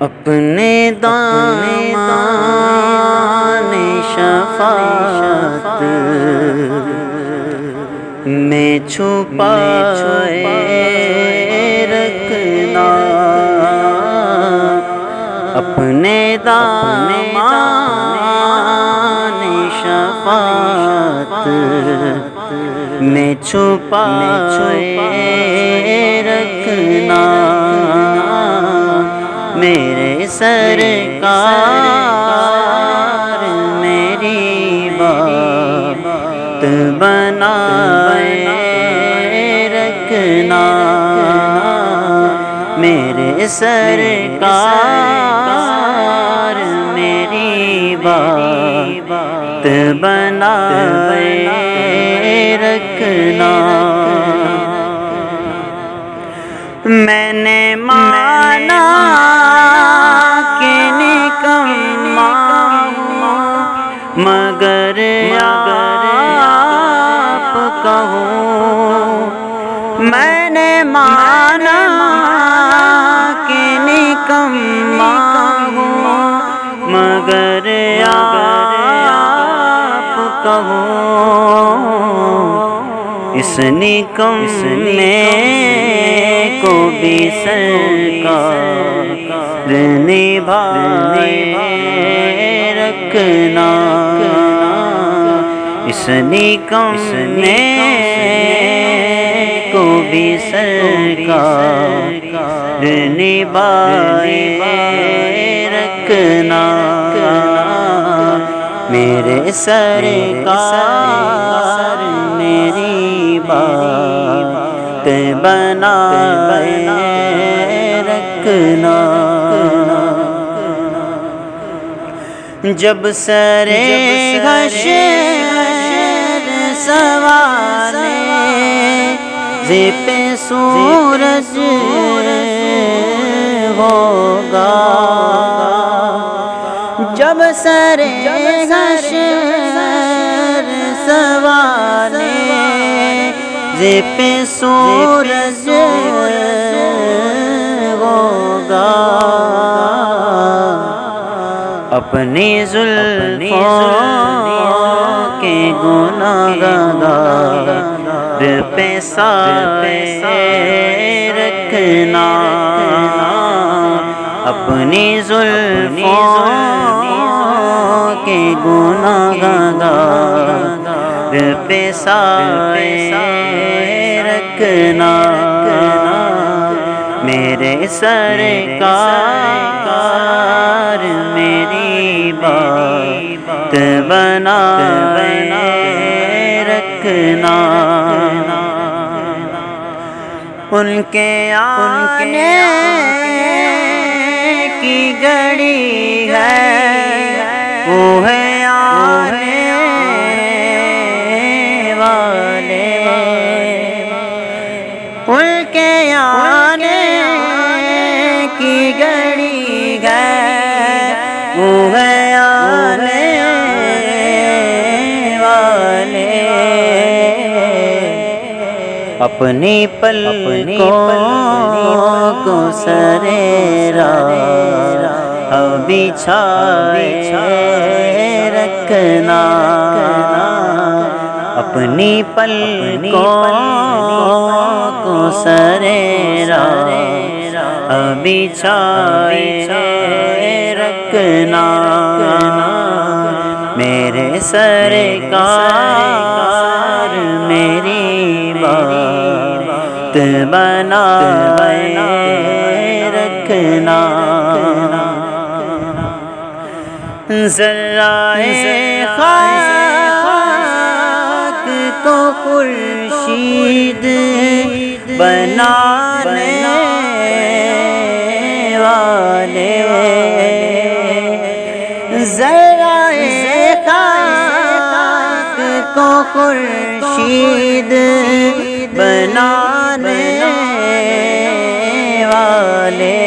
اپنے دامان شفاعت میں چھپائے رکھنا، اپنے دامان شفاعت میں چھپائے رکھنا، میرے سرکار میری بات بنائے رکھنا، میرے سرکار میری بات بنائے رکھنا۔ میں نے مانا کہ نکما مگر آپ کہوں، میں نے مانا کہ نکما مگر آپ کہوں، اس نکمے کو بھی سرکار نبھائے رکھنا، اس نکمے کو بھی سرکار نبھائے رکھنا، میرے سرکار میری بات بنائے رکھنا۔ جب سرے حشر سوارے پہ سورج ہوگا، جب سرے حشر سوارے پہ سورج ہوگا، اپنی زلفوں کے گناہگار پہ سایہ رکھنا، اپنی زلفوں کے گناہگار پہ سایہ رکھنا، میرے سرکار میری بات بنائے رکھنا، ان کے آنے کی گھڑی ہے، وہ ہے آنے والے، ان کے آنے کی گھڑی ہے، وہ ہے آنے والے، اپنی پلکوں کو سرے راہ بچھائے رکھنا، اپنی پلکوں کو سرے راہ بچھائے رکھنا، میرے سرکار میری بات بنائے رکھنا، ذرائے خاک کو خورشید بنانے والے، ذرائے خاک کو خورشید بنانے والے،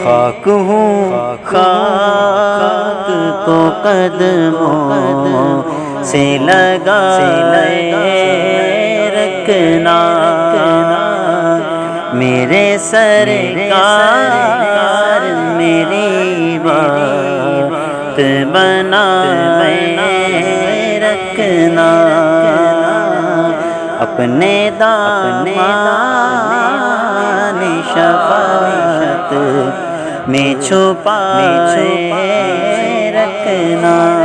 خاک ہوں خاک کو قدموں سے لگائے رکھنا، میرے سرکار میری بات بنا رکھنا، اپنے دامان شفاعت میں چھپائے رکھنا۔